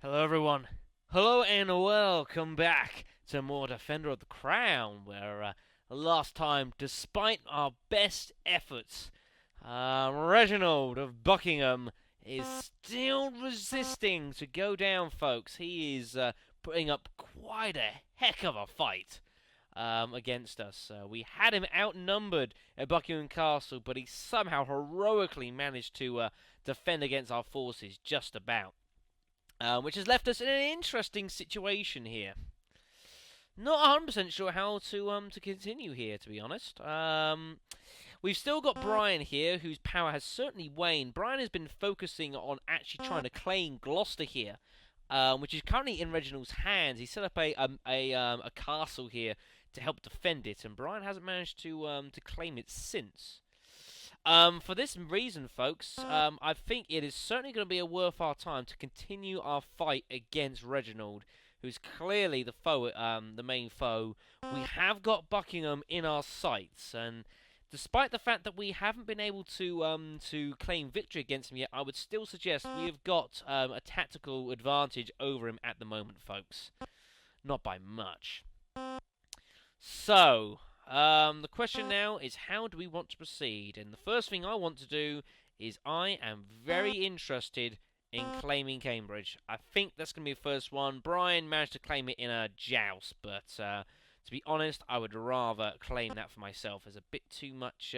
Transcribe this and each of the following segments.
Hello everyone. Hello and welcome back to more Defender of the Crown, where last time, despite our best efforts, Reginald of Buckingham is still resisting to go down, folks. He is putting up quite a heck of a fight against us. We had him outnumbered at Buckingham Castle, but he somehow heroically managed to defend against our forces just about. Which has left us in an interesting situation here. Not 100% sure how to continue here, to be honest. We've still got Brian here, whose power has certainly waned. Brian has been focusing on actually trying to claim Gloucester here, which is currently in Reginald's hands. He set up a castle here to help defend it, and Brian hasn't managed to claim it since. For this reason, folks, I think it is certainly going to be a worth our time to continue our fight against Reginald, who's clearly the foe, the main foe. We have got Buckingham in our sights, and despite the fact that we haven't been able to claim victory against him yet, I would still suggest we have got a tactical advantage over him at the moment, folks. Not by much. So, the question now is, how do we want to proceed? And the first thing I want to do is I am very interested in claiming Cambridge. I think that's going to be the first one. Brian managed to claim it in a joust, but to be honest, I would rather claim that for myself. There's a bit too much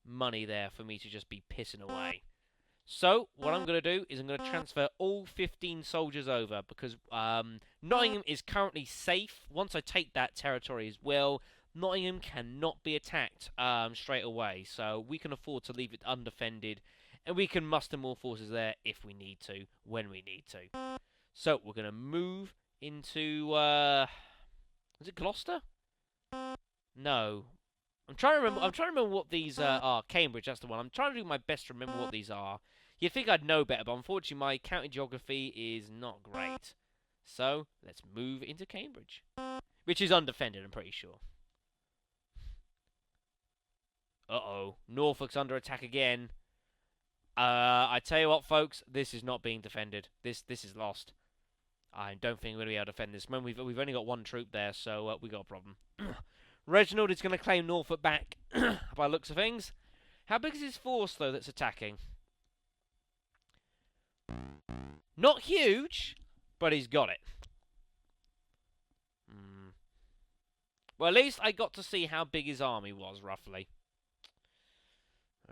money there for me to just be pissing away. So, what I'm going to do is I'm going to transfer all 15 soldiers over, because Nottingham is currently safe. Once I take that territory as well, Nottingham cannot be attacked straight away, so we can afford to leave it undefended, and we can muster more forces there if we need to, when we need to. So, we're going to move into, is it Gloucester? No. I'm trying to remember what these are. Cambridge, that's the one. I'm trying to do my best to remember what these are. You'd think I'd know better, but unfortunately my county geography is not great. So, let's move into Cambridge. Which is undefended, I'm pretty sure. Uh-oh. Norfolk's under attack again. I tell you what, folks, this is not being defended. This is lost. I don't think we're going to be able to defend this. Remember, we've only got one troop there, so we got a problem. Reginald is going to claim Norfolk back, by looks of things. How big is his force, though, that's attacking? Not huge, but he's got it. Well, at least I got to see how big his army was, roughly.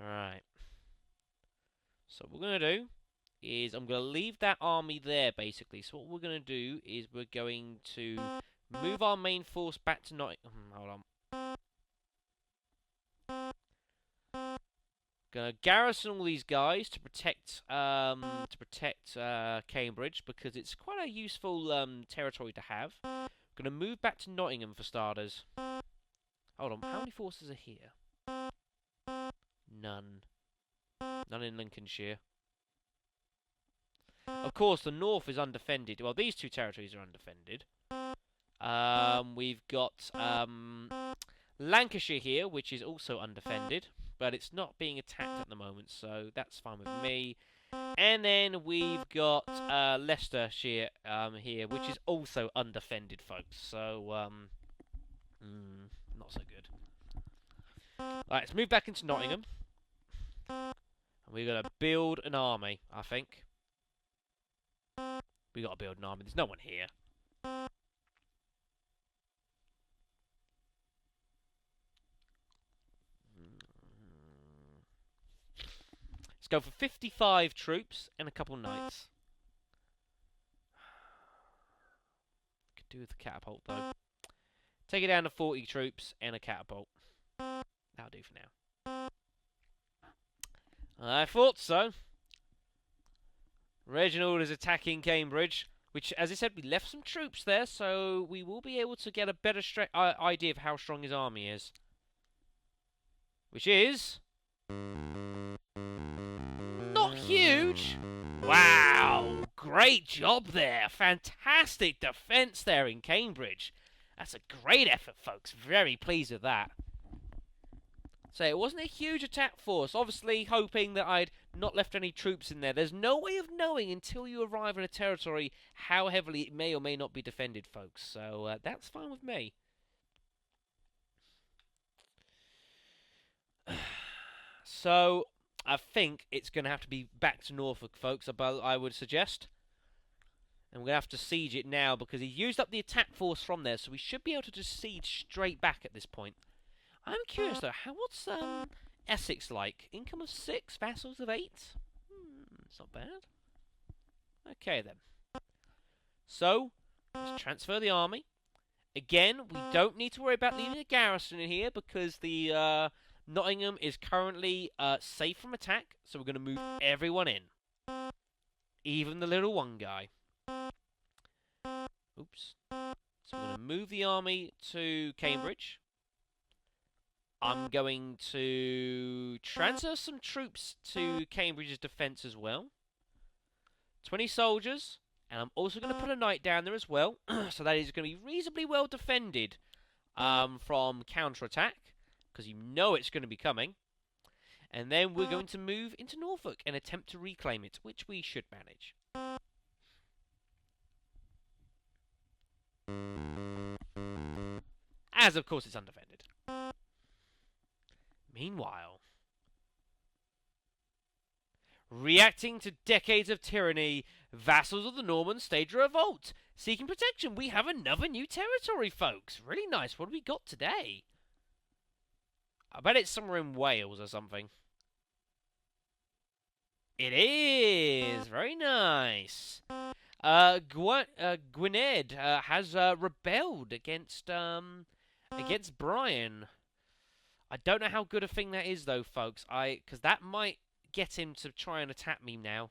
Alright. So what we're going to do is I'm going to leave that army there, basically. So what we're going to do is we're going to move our main force back to Nottingham. Hold on. Gonna garrison all these guys to protect Cambridge, because it's quite a useful territory to have. Gonna move back to Nottingham for starters. Hold on, how many forces are here? None. None in Lincolnshire. Of course, the north is undefended. Well, these two territories are undefended. We've got Lancashire here, which is also undefended, but it's not being attacked at the moment, so that's fine with me. And then we've got Leicestershire here, which is also undefended, folks. So, not so good. Alright, let's move back into Nottingham. And we're going to build an army, I think. We got to build an army. There's no one here. Let's go for 55 troops and a couple knights. Could do with the catapult, though. Take it down to 40 troops and a catapult. That'll do for now. I thought so. Reginald is attacking Cambridge, which, as I said, we left some troops there, so we will be able to get a better idea of how strong his army is. Which is not huge. Wow, great job there. Fantastic defence there in Cambridge. That's a great effort, folks. Very pleased with that. So it wasn't a huge attack force, obviously hoping that I'd not left any troops in there. There's no way of knowing until you arrive in a territory how heavily it may or may not be defended, folks. So that's fine with me. So I think it's going to have to be back to Norfolk, folks, I would suggest. And we're going to have to siege it now because he used up the attack force from there, so we should be able to just siege straight back at this point. I'm curious, though, what's Essex like? Income of 6, vassals of 8? It's not bad. Okay, then. So, let's transfer the army. Again, we don't need to worry about leaving a garrison in here because the Nottingham is currently safe from attack, so we're going to move everyone in. Even the little one guy. Oops. So we're going to move the army to Cambridge. I'm going to transfer some troops to Cambridge's defence as well. 20 soldiers. And I'm also going to put a knight down there as well. So that is going to be reasonably well defended from counter-attack. Because you know it's going to be coming. And then we're going to move into Norfolk and attempt to reclaim it, which we should manage. As, of course, it's undefended. Meanwhile, reacting to decades of tyranny, vassals of the Normans stage a revolt. Seeking protection, we have another new territory, folks. Really nice. What do we got today? I bet it's somewhere in Wales or something. It is! Very nice. Gwynedd has rebelled against Brian. I don't know how good a thing that is, though, folks. Because that might get him to try and attack me now.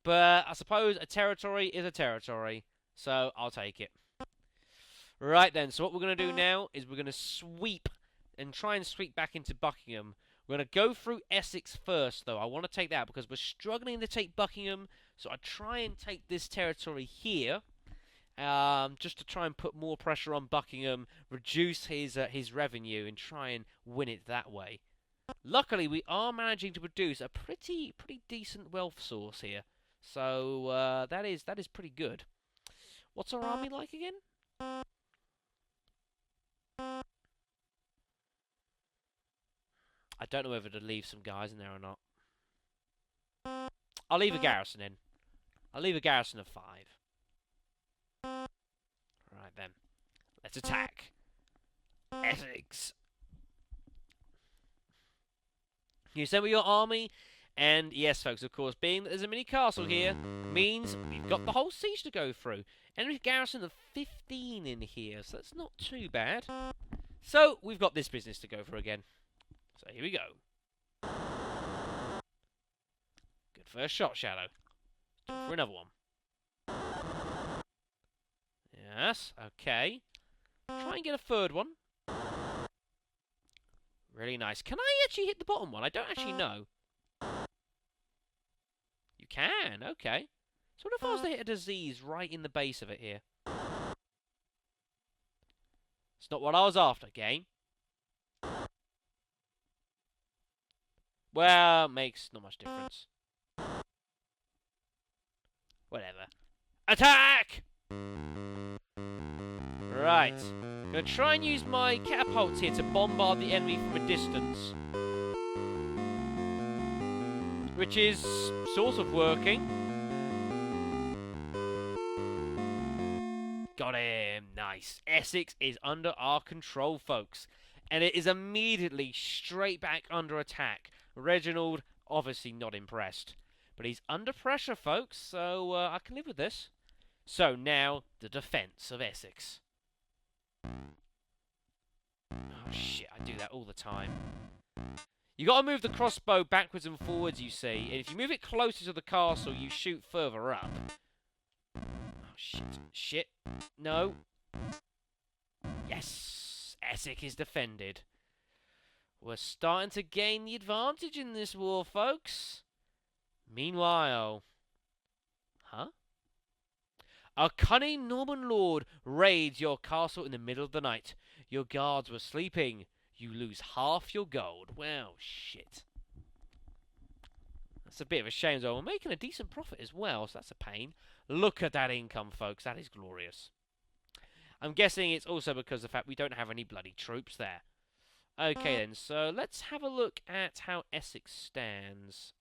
But I suppose a territory is a territory. So I'll take it. Right then, so what we're going to do now is we're going to sweep and try and sweep back into Buckingham. We're going to go through Essex first, though. I want to take that because we're struggling to take Buckingham. So I try and take this territory here. Just to try and put more pressure on Buckingham, reduce his revenue, and try and win it that way. Luckily, we are managing to produce a pretty decent wealth source here, so that is pretty good. What's our army like again? I don't know whether to leave some guys in there or not. I'll leave a garrison in. I'll leave a garrison of 5. Right then, let's attack Essex. You assemble your army, and yes, folks, of course, being that there's a mini castle here means we've got the whole siege to go through. Enemy garrison of 15 in here, so that's not too bad. So we've got this business to go through again. So here we go. Good first shot, Shadow. Go for another one. Yes, okay. Try and get a third one. Really nice. Can I actually hit the bottom one? I don't actually know. You can, okay. So what if I was to hit a disease right in the base of it here? It's not what I was after, game. Well, makes not much difference. Whatever. Attack! Right. I'm going to try and use my catapults here to bombard the enemy from a distance. Which is sort of working. Got him. Nice. Essex is under our control, folks. And it is immediately straight back under attack. Reginald, obviously not impressed. But he's under pressure, folks, so I can live with this. So now, the defence of Essex. Oh shit, I do that all the time. You got to move the crossbow backwards and forwards, you see. And if you move it closer to the castle, you shoot further up. Oh shit. Shit. No. Yes. Essex is defended. We're starting to gain the advantage in this war, folks. Meanwhile... Huh? A cunning Norman lord raids your castle in the middle of the night. Your guards were sleeping. You lose half your gold. Well, shit. That's a bit of a shame, though. We're making a decent profit as well, so that's a pain. Look at that income, folks. That is glorious. I'm guessing it's also because of the fact we don't have any bloody troops there. Okay, then. So let's have a look at how Essex stands.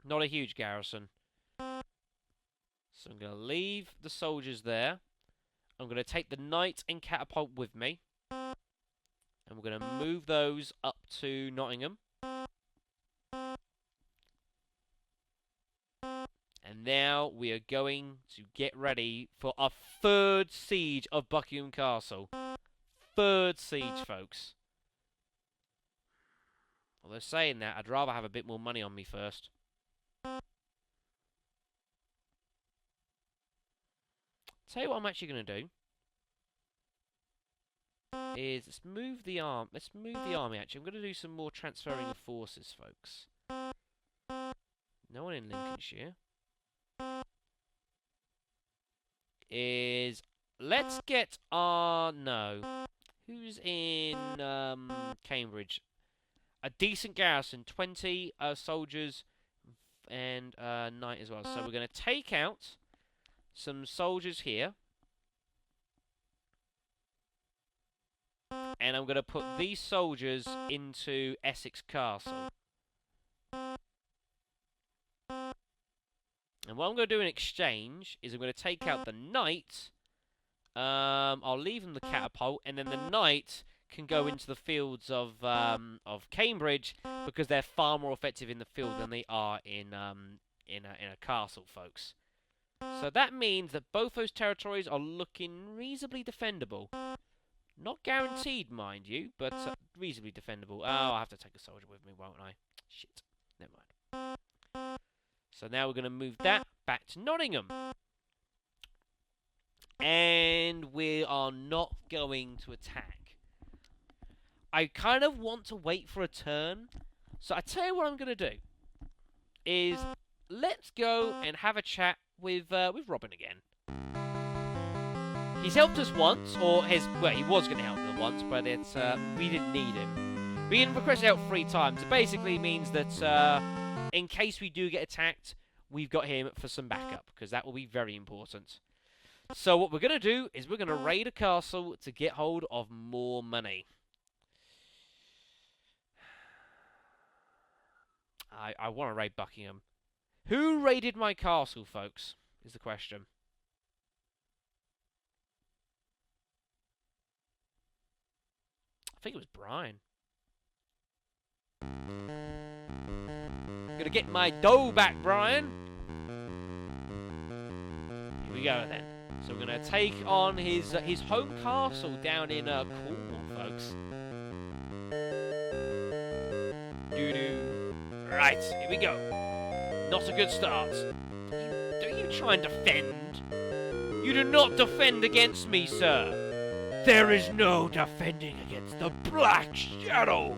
Not a huge garrison. So I'm going to leave the soldiers there. I'm going to take the knight and catapult with me. And we're going to move those up to Nottingham. And now we are going to get ready for a third siege of Buckingham Castle. Third siege, folks. Although saying that, I'd rather have a bit more money on me first. Tell you what I'm actually going to do. Is let's move the army. Actually, I'm going to do some more transferring of forces, folks. No one in Lincolnshire. Let's get our who's in Cambridge? A decent garrison, 20 soldiers and knight as well. So we're going to take out some soldiers here. And I'm going to put these soldiers into Essex Castle. And what I'm going to do in exchange is I'm going to take out the knight. I'll leave them the catapult, and then the knight can go into the fields of Cambridge because they're far more effective in the field than they are in a castle, folks. So that means that both those territories are looking reasonably defendable. Not guaranteed, mind you, but reasonably defendable. Oh, I'll have to take a soldier with me, won't I? Shit. Never mind. So now we're going to move that back to Nottingham. And we are not going to attack. I kind of want to wait for a turn. So I tell you what I'm going to do. Is let's go and have a chat with Robin again. He's helped us once, or he was going to help us once, but we didn't need him. We can request help 3 times. It basically means that in case we do get attacked, we've got him for some backup, because that will be very important. So what we're going to do is we're going to raid a castle to get hold of more money. I want to raid Buckingham. Who raided my castle, folks, is the question. I think it was Brian. Gonna get my dough back, Brian. Here we go then. So we're gonna take on his home castle down in Cornwall, folks. Doo-doo. Right, here we go. Not a good start. Do you try and defend? You do not defend against me, sir. There is no defending against the Black Shadow.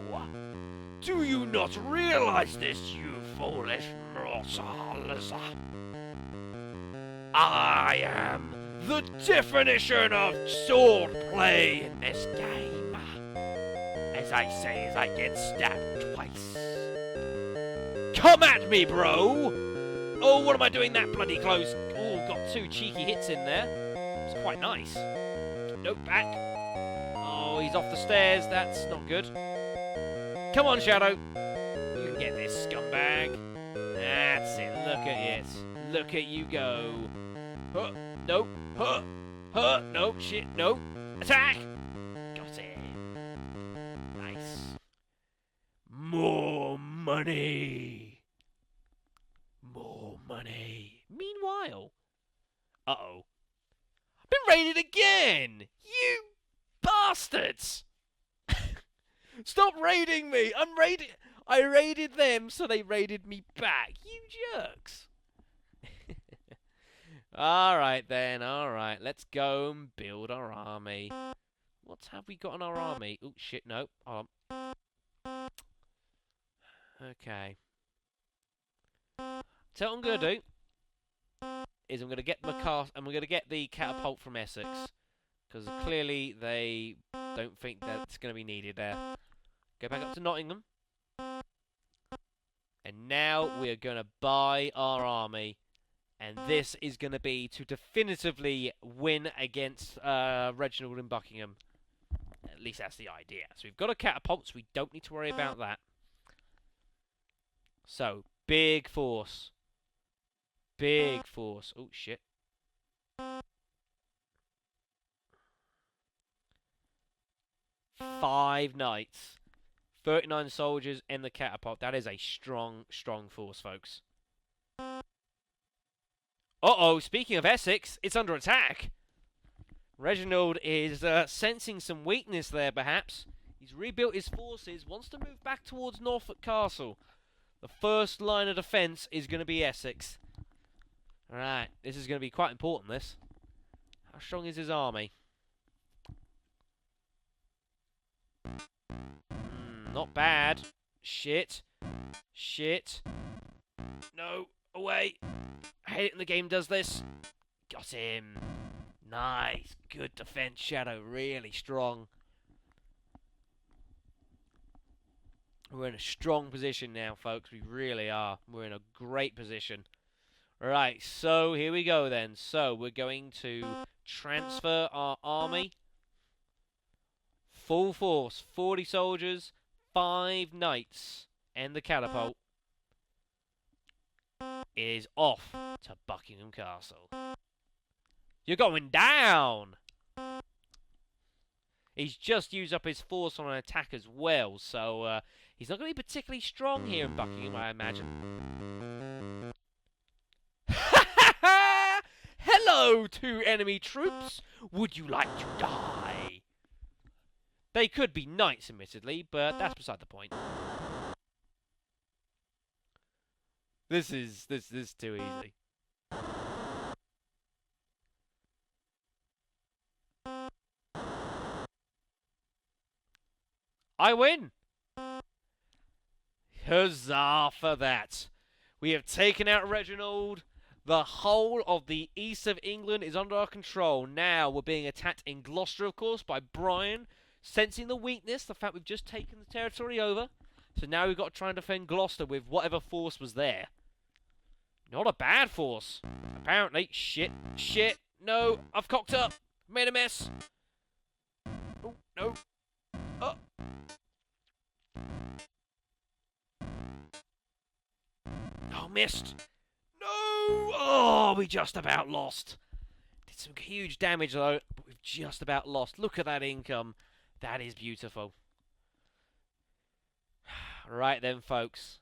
Do you not realize this, you foolish mortals? I am the definition of swordplay in this game. As I say as I get stabbed twice. Come at me, bro! Oh, what am I doing that bloody close? Oh, got 2 cheeky hits in there. It's quite nice. Nope, back. Oh, he's off the stairs. That's not good. Come on, Shadow. You can get this, scumbag. That's it. Look at it. Look at you go. Huh. Nope. Huh. Huh. Nope. Shit. Nope. Attack. Got it. Nice. More money. More money. Meanwhile. Uh-oh. Been raided again! You bastards! Stop raiding me! I raided them, so they raided me back. You jerks! Alright then, alright. Let's go and build our army. What have we got in our army? Oh shit, no. Hold on. Okay. So what I'm gonna do is I'm going to get the catapult from Essex, because clearly they don't think that's going to be needed there. Go back up to Nottingham. And now we are going to buy our army. And this is going to be to definitively win against Reginald and Buckingham. At least that's the idea. So we've got a catapult, so we don't need to worry about that. So, big force. Big force. Oh, shit. Five knights. 39 soldiers and the catapult. That is a strong, strong force, folks. Uh-oh, speaking of Essex, it's under attack. Reginald is sensing some weakness there, perhaps. He's rebuilt his forces, wants to move back towards Norfolk Castle. The first line of defence is going to be Essex. Alright, this is going to be quite important, this. How strong is his army? Not bad. Shit. Shit. No. Away. I hate it when the game does this. Got him. Nice. Good defense, Shadow. Really strong. We're in a strong position now, folks. We really are. We're in a great position. Right, so here we go then. So we're going to transfer our army. Full force. 40 soldiers. 5 knights. And the catapult is off to Buckingham Castle. You're going down! He's just used up his force on an attack as well, so he's not going to be particularly strong here in Buckingham, I imagine. Hello, 2 enemy troops! Would you like to die? They could be knights, admittedly, but that's beside the point. This is too easy. I win! Huzzah for that. We have taken out Reginald. The whole of the east of England is under our control. Now we're being attacked in Gloucester, of course, by Brian. Sensing the weakness, the fact we've just taken the territory over. So now we've got to try and defend Gloucester with whatever force was there. Not a bad force. Apparently. Shit. Shit. No. I've cocked up. Made a mess. Oh, no. Oh. Oh, missed. No. Oh, we just about lost. Did some huge damage, though, but we've just about lost. Look at that income. That is beautiful. Right then, folks.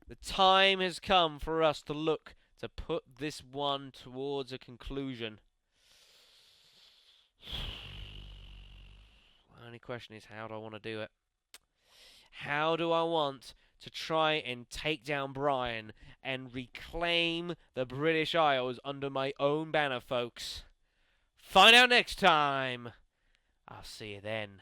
The time has come for us to look to put this one towards a conclusion. The only question is, how do I want to do it? How do I want to try and take down Brian and reclaim the British Isles under my own banner, folks? Find out next time. I'll see you then.